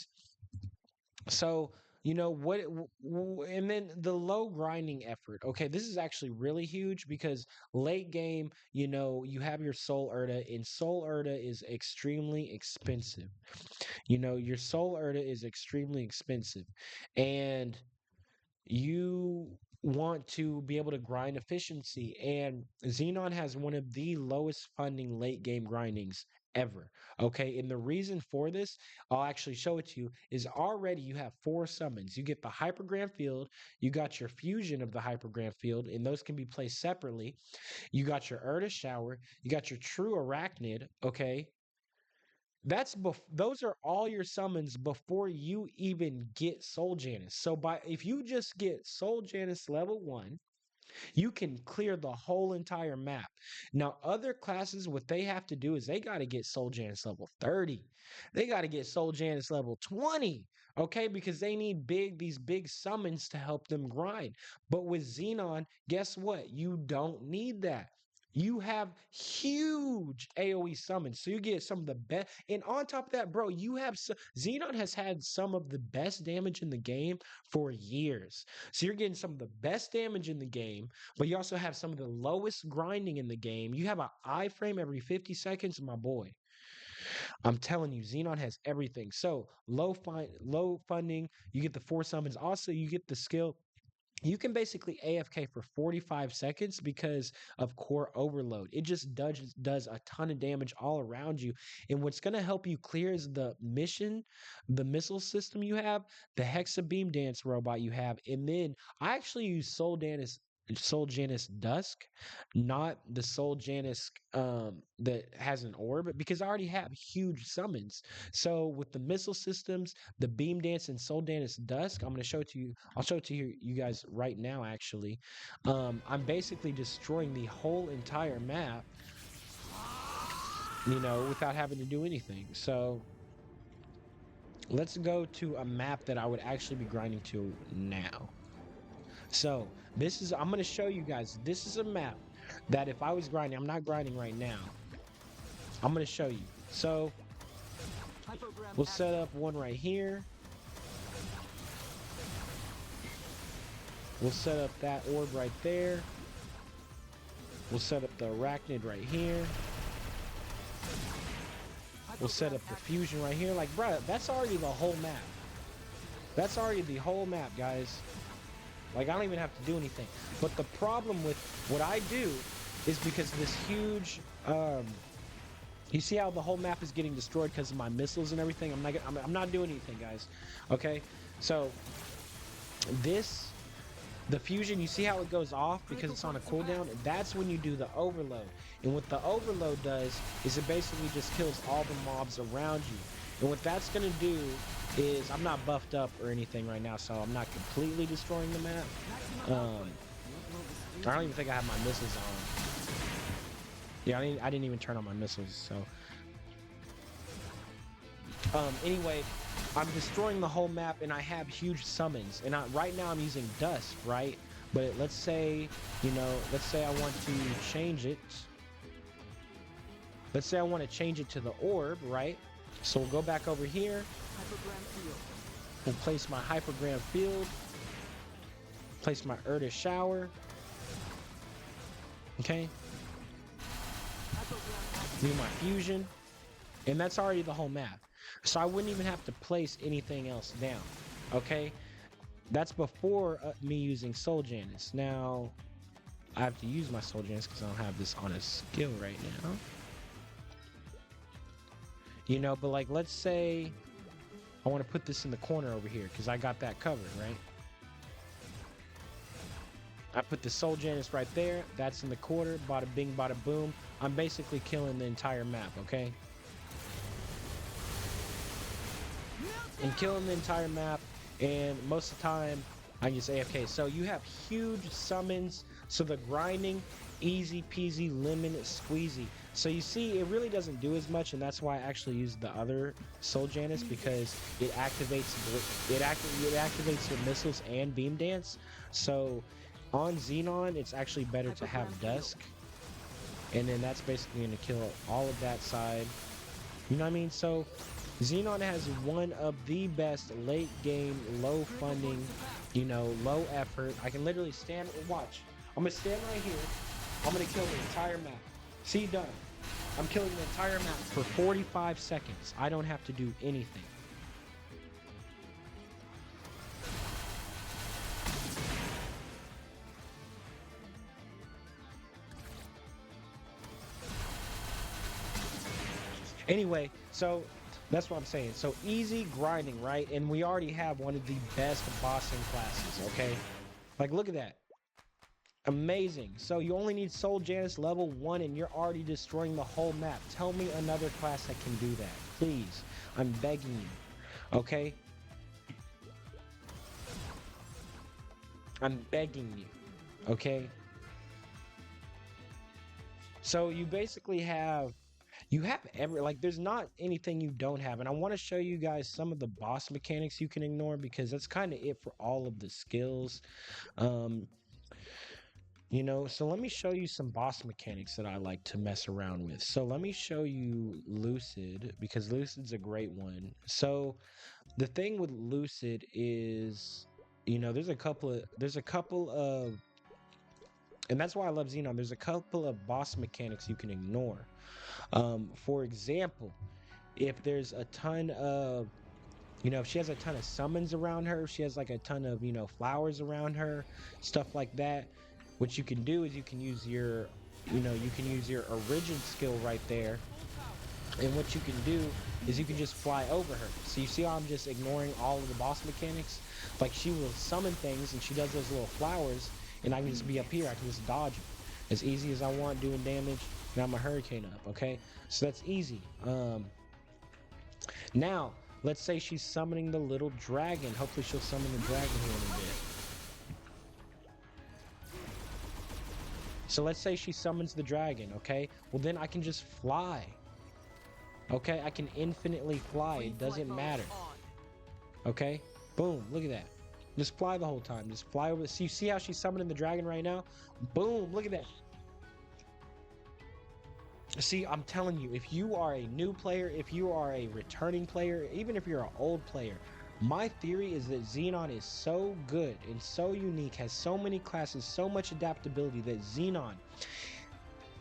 So, and then the low grinding effort. Okay, this is actually really huge because late game, you have your Soul Erta, and Soul Erta is extremely expensive. Your Soul Erta is extremely expensive. And you want to be able to grind efficiency, and Xenon has one of the lowest funding late game grindings ever. Okay, and the reason for this, I'll actually show it to you, is already you have four summons. You get the hypergram field, you got your fusion of the hypergram field, and those can be placed separately. You got your Urta shower, you got your true arachnid. Okay, those are all your summons before you even get Soul Janus. So by if you just get Soul Janus level 1, you can clear the whole entire map. Now, other classes, what they have to do is they got to get Soul Janus level 30. They got to get Soul Janus level 20. Okay, because they need these big summons to help them grind. But with Xenon, guess what? You don't need that. You have huge AoE summons, so you get some of the best. And on top of that, bro, Xenon has had some of the best damage in the game for years. So you're getting some of the best damage in the game, but you also have some of the lowest grinding in the game. You have an iframe every 50 seconds, my boy. I'm telling you, Xenon has everything. So low funding, you get the four summons. Also, you get the skill. You can basically AFK for 45 seconds because of core overload. It just does a ton of damage all around you. And what's going to help you clear is the missile system you have, the Hexa Beam Dance robot you have. And then I actually use Soul Dance. Soul Janus Dusk, not the Soul Janus that has an orb, because I already have huge summons. So with the missile systems, the Beam Dance and Soul Janus Dusk, I'm gonna show it to you. I'll show it to you guys right now. Actually, I'm basically destroying the whole entire map, without having to do anything. So let's go to a map that I would actually be grinding to now. So I'm going to show you guys, this is a map that if I was grinding, I'm not grinding right now. I'm going to show you. So we'll set up one right here. We'll set up that orb right there. We'll set up the arachnid right here. We'll set up the fusion right here. Like, bruh, that's already the whole map. That's already the whole map, guys. Like, I don't even have to do anything. But the problem with what I do is because this huge, you see how the whole map is getting destroyed because of my missiles and everything? I'm not doing anything, guys. Okay? So, the fusion, you see how it goes off because it's on a cooldown? That's when you do the overload. And what the overload does is it basically just kills all the mobs around you. And what that's going to do is, I'm not buffed up or anything right now, so I'm not completely destroying the map. I don't even think I have my missiles on. Yeah, I didn't even turn on my missiles, so. Anyway, I'm destroying the whole map, and I have huge summons. And right now I'm using Dust, right? But let's say, let's say I want to change it. Let's say I want to change it to the orb, right? So we'll go back over here. We'll place my Hypergram Field. Place my Urda Shower. Okay. Do my fusion. And that's already the whole map. So I wouldn't even have to place anything else down. Okay. That's before me using Soul Janus. Now, I have to use my Soul Janus because I don't have this on a skill right now. But like, let's say I want to put this in the corner over here because I got that covered, right? I put the Soul Janus right there. That's in the corner. Bada bing, bada boom. I'm basically killing the entire map, okay? I'm killing the entire map, and most of the time, I just AFK. So you have huge summons, so the grinding, easy peasy, lemon squeezy. So you see, it really doesn't do as much, and that's why I actually use the other Soul Janus, because it activates your missiles and Beam Dance. So on Xenon, it's actually better to have Dusk, and then that's basically going to kill all of that side. You know what I mean? So Xenon has one of the best late game, low funding, low effort. I can literally stand, watch. I'm going to stand right here. I'm going to kill the entire map. See, done. I'm killing the entire map for 45 seconds. I don't have to do anything. Anyway, so that's what I'm saying. So easy grinding, right? And we already have one of the best bossing classes, okay? Like, look at that. Amazing. So you only need Soul Janus level 1 and you're already destroying the whole map. Tell me another class that can do that. Please. I'm begging you. Okay? I'm begging you. Okay? So you basically have there's not anything you don't have. And I want to show you guys some of the boss mechanics you can ignore, because that's kind of it for all of the skills. So let me show you some boss mechanics that I like to mess around with. So let me show you Lucid, because Lucid's a great one. So the thing with Lucid is, there's a couple of, and that's why I love Xenon. There's a couple of boss mechanics you can ignore. For example, if there's a ton of, if she has a ton of summons around her, if she has like a ton of, flowers around her, stuff like that, what you can do is you can use your origin skill right there. And what you can do is you can just fly over her. So you see how I'm just ignoring all of the boss mechanics? Like, she will summon things and she does those little flowers, and I can just be up here. I can just dodge him as easy as I want, doing damage. Now I'm a hurricane up. Okay, so that's easy. Now let's say she's summoning the little dragon. Hopefully she'll summon the dragon here in a bit. So let's say she summons the dragon. Okay, well then I can just fly. Okay, I can infinitely fly. It doesn't matter. Okay, boom, look at that. Just fly the whole time. Just fly over. See, you see how she's summoning the dragon right now? Boom, look at that. See, I'm telling you, if you are a new player, if you are a returning player, even if you're an old player, my theory is that Xenon is so good and so unique, has so many classes, so much adaptability that Xenon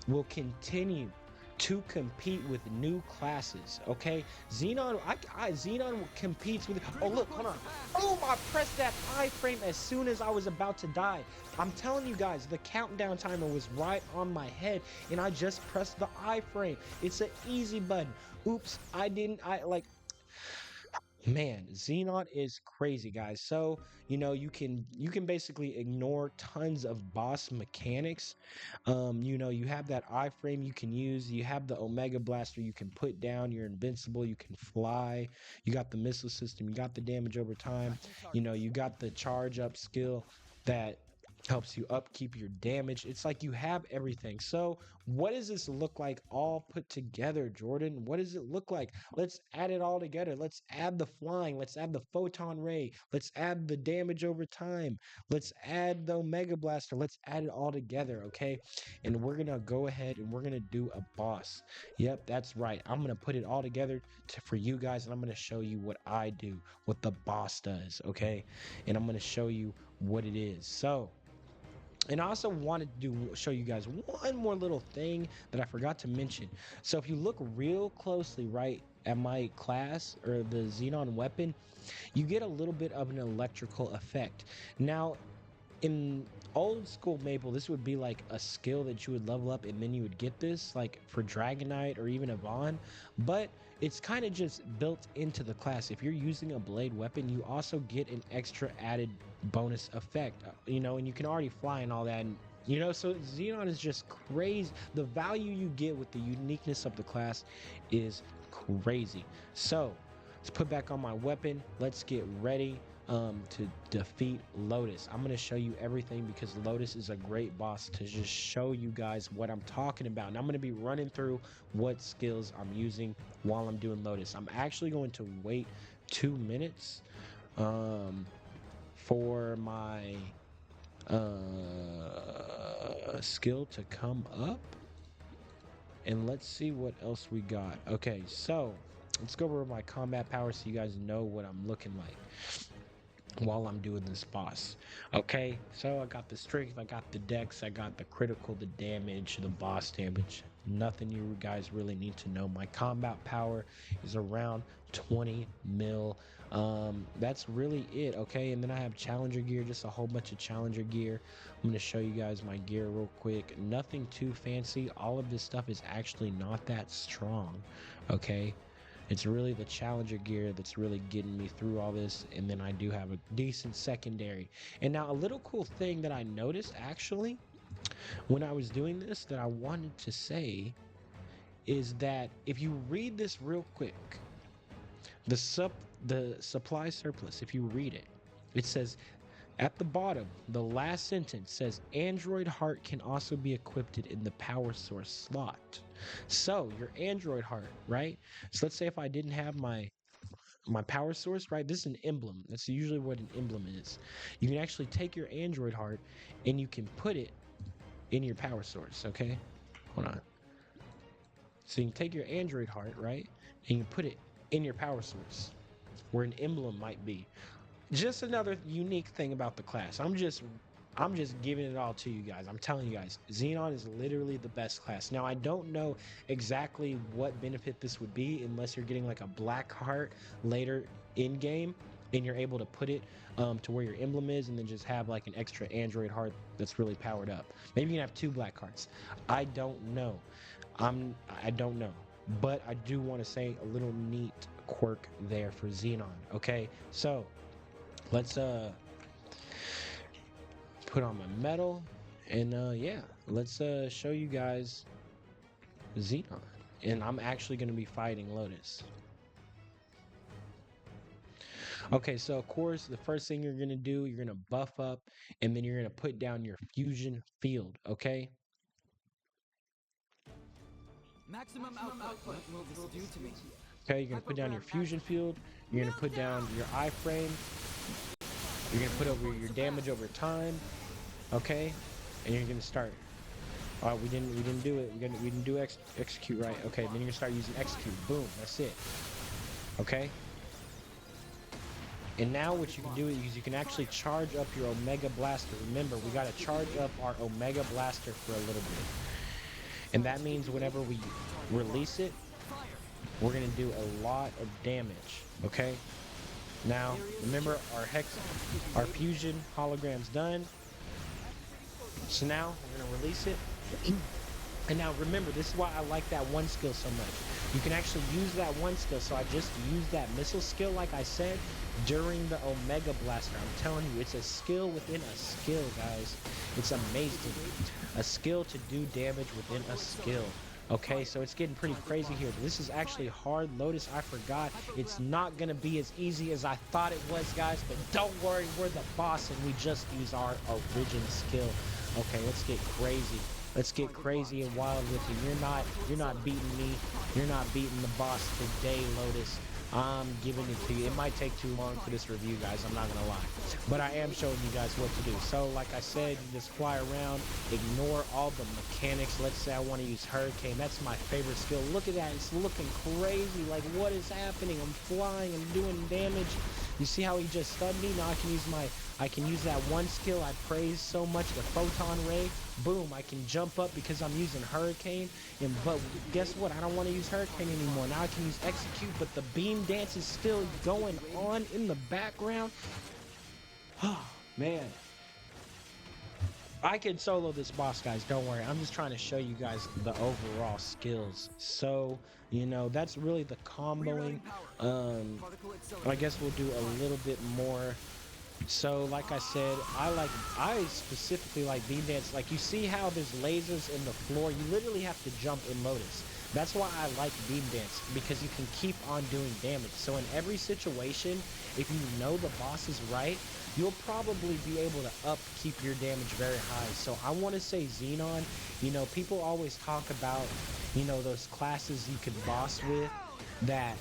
will continue to compete with new classes. Okay, Xenon competes with. Oh look, hold on. Oh, I pressed that iframe as soon as I was about to die. I'm telling you guys, the countdown timer was right on my head, and I just pressed the iframe. It's an easy button. Oops, I didn't. I like. Man, Xenon is crazy, guys. So you can basically ignore tons of boss mechanics. You have that iframe you can use. You have the Omega Blaster you can put down. You're invincible. You can fly. You got the missile system. You got the damage over time. You got the charge up skill that helps you upkeep your damage. It's like you have everything. So what does this look like all put together, Jordan? What does it look like? Let's add it all together. Let's add the flying. Let's add the photon ray. Let's add the damage over time. Let's add the Omega Blaster. Let's add it all together, okay? And we're going to go ahead and we're going to do a boss. Yep, that's right. I'm going to put it all together for you guys, and I'm going to show you what I do, what the boss does, okay? And I'm going to show you what it is. So, and I also wanted to show you guys one more little thing that I forgot to mention. So if you look real closely, right, at my class or the Xenon weapon, you get a little bit of an electrical effect. Now, in old school Maple, this would be like a skill that you would level up and then you would get this, like for Dragonite or even Yvonne, but it's kind of just built into the class. If you're using a blade weapon, you also get an extra added bonus effect, and you can already fly and all that. And, so Xenon is just crazy. The value you get with the uniqueness of the class is crazy. So let's put back on my weapon. Let's get ready to defeat Lotus. I'm going to show you everything because Lotus is a great boss to just show you guys what I'm talking about. And I'm going to be running through what skills I'm using while I'm doing Lotus. I'm actually going to wait 2 minutes for my skill to come up. And let's see what else we got. Okay, so let's go over my combat power so you guys know what I'm looking like while I'm doing this boss. Okay, so I got the strength, I got the dex, I got the critical, the damage, the boss damage. Nothing you guys really need to know. My combat power is around 20 mil. That's really it. Okay, and then I have challenger gear, just a whole bunch of challenger gear. I'm going to show you guys my gear real quick. Nothing too fancy. All of this stuff is actually not that strong. Okay, it's really the challenger gear that's really getting me through all this. And then I do have a decent secondary. And now a little cool thing that I noticed actually when I was doing this that I wanted to say is that if you read this real quick, the supply surplus, if you read it, it says at the bottom, the last sentence says Android heart can also be equipped in the power source slot. So your Android heart, right? So let's say if I didn't have my power source, right? This is an emblem. That's usually what an emblem is. You can actually take your Android heart and you can put it in your power source, okay? Hold on. So you can take your Android heart, right? And you put it in your power source where an emblem might be. Just another unique thing about the class. I'm just giving it all to you guys. I'm telling you guys, Xenon is literally the best class. Now, I don't know exactly what benefit this would be unless you're getting like a black heart later in game and you're able to put it to where your emblem is and then just have like an extra Android heart that's really powered up. Maybe you can have 2 black hearts. I don't know. I don't know. But I do want to say a little neat quirk there for Xenon. Okay, so let's put put on my metal, and yeah, let's show you guys Xenon. And I'm actually going to be fighting Lotus. Okay, so of course, the first thing you're going to do, you're going to buff up, and then you're going to put down your fusion field, okay? Maximum output. What will this do to me? Okay, you're going to put down your fusion field, you're going to put down your iframe, you're going to put over your damage over time, okay? And you're going to start. We didn't do it. We didn't do execute right. Okay, then you're going to start using execute. Boom, that's it. Okay? And now what you can do is you can actually charge up your Omega Blaster. Remember, we got to charge up our Omega Blaster for a little bit. And that means whenever we release it, we're going to do a lot of damage, okay? Now, remember our fusion hologram's done. So now we're going to release it. And now remember, this is why I like that one skill so much. You can actually use that one skill. So I just used that missile skill, like I said, during the Omega Blaster. I'm telling you, it's a skill within a skill, guys. It's amazing. A skill to do damage within a skill. Okay, so it's getting pretty crazy here. But this is actually hard. Lotus, I forgot. It's not going to be as easy as I thought it was, guys. But don't worry, we're the boss, and we just use our original skill. Okay, let's get crazy. Let's get crazy and wild with you. You're not beating me. You're not beating the boss today, Lotus. I'm giving it to you. It might take too long for this review, guys. I'm not gonna lie, but I am showing you guys what to do. So, like I said, you just fly around, ignore all the mechanics. Let's say I want to use Hurricane. That's my favorite skill. Look at that. It's looking crazy. Like, what is happening? I'm flying. I'm doing damage. You see how he just stunned me? Now I can use that one skill I praise so much, the Photon Ray. Boom, I can jump up because I'm using Hurricane. But guess what? I don't want to use Hurricane anymore. Now I can use Execute, but the beam dance is still going on in the background. Oh, man. I can solo this boss, guys. Don't worry. I'm just trying to show you guys the overall skills. So, that's really the comboing. I guess we'll do a little bit more. So, like I said, I specifically like beam dance. Like, you see how there's lasers in the floor? You literally have to jump in Lotus. That's why I like beam dance, because you can keep on doing damage. So in every situation, if you know the boss is right, you'll probably be able to keep your damage very high. So I want to say Xenon, people always talk about, those classes you can boss with that,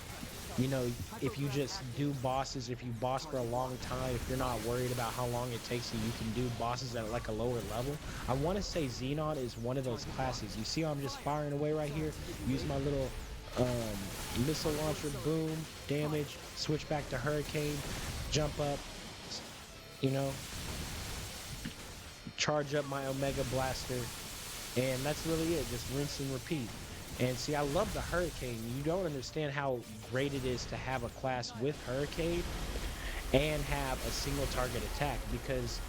if you just do bosses, if you boss for a long time, if you're not worried about how long it takes you can do bosses at like a lower level. I want to say Xenon is one of those classes. You see how I'm just firing away right here? Use my little missile launcher, boom, damage, switch back to Hurricane, jump up, charge up my Omega Blaster, and that's really it. Just rinse and repeat. And see, I love the Hurricane. You don't understand how great it is to have a class with Hurricane and have a single target attack, because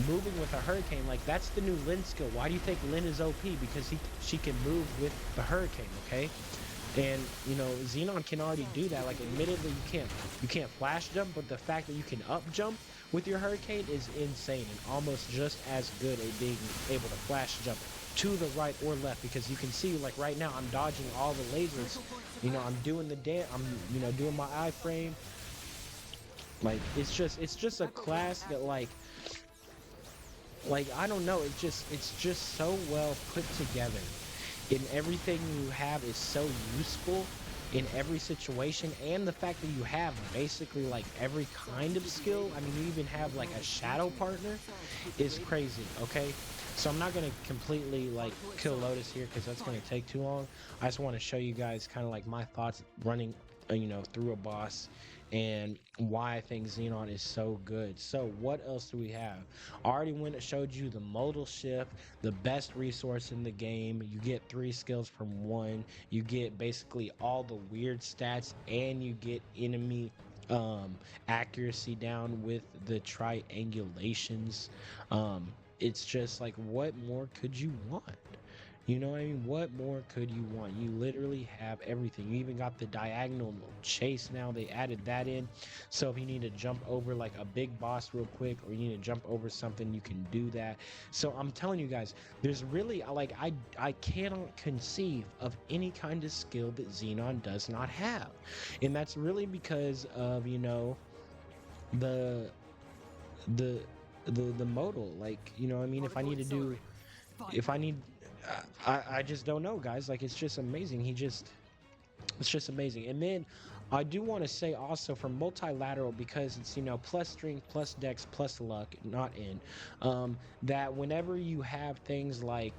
moving with a Hurricane, like, that's the new Lyn skill. Why do you think Lyn is OP? Because she can move with the Hurricane, okay? And Xenon can already do that. Like, admittedly, you can't flash jump, but the fact that you can up jump with your Hurricane is insane, and almost just as good at being able to flash jump to the right or left, because you can see, like, right now I'm dodging all the lasers. I'm doing the dance. I'm doing my iframe. Like, it's just a class that like I don't know. It's just so well put together. And everything you have is so useful in every situation, and the fact that you have basically like every kind of skill. I mean, you even have like a shadow partner is crazy. Okay, so I'm not going to completely like kill Lotus here, because that's going to take too long. I just want to show you guys kind of like my thoughts running through a boss, and why I think Xenon is so good. So what else do we have? I already went and showed you the modal shift, the best resource in the game. You get 3 skills from 1. You get basically all the weird stats, and you get enemy accuracy down with the triangulations. It's just like, what more could you want? You know what I mean? What more could you want? You literally have everything. You even got the diagonal chase now. They added that in. So if you need to jump over like a big boss real quick or you need to jump over something, you can do that. So I'm telling you guys, there's really like I cannot conceive of any kind of skill that Xenon does not have. And that's really because of, the the the modal. Like, I mean, if I Particle need to do accelerate. Fine. if I need, I just don't know, guys. Like, it's just amazing. It's just amazing. And then I do want to say also for multilateral, because it's, plus strength, plus dex, plus luck, not in, that whenever you have things like,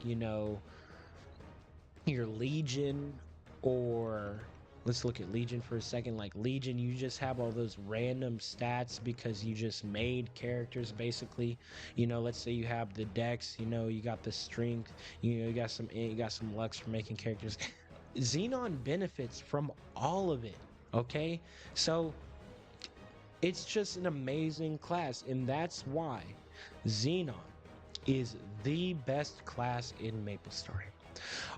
your Legion, or let's look at Legion for a second. Like Legion, you just have all those random stats because you just made characters basically. Let's say you have the dex, you got the strength, you got some lux for making characters. Xenon benefits from all of it. Okay? So it's just an amazing class, and that's why Xenon is the best class in MapleStory.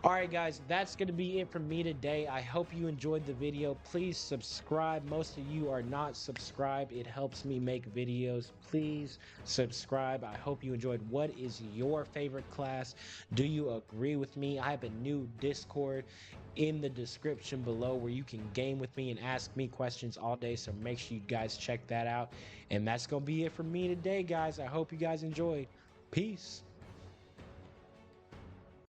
All right, guys, that's going to be it from me today. I hope you enjoyed the video. Please subscribe. Most of you are not subscribed. It helps me make videos. Please subscribe. I hope you enjoyed. What is your favorite class? Do you agree with me? I have a new Discord in the description below where you can game with me and ask me questions all day. So make sure you guys check that out. And that's going to be it for me today, guys. I hope you guys enjoyed. Peace.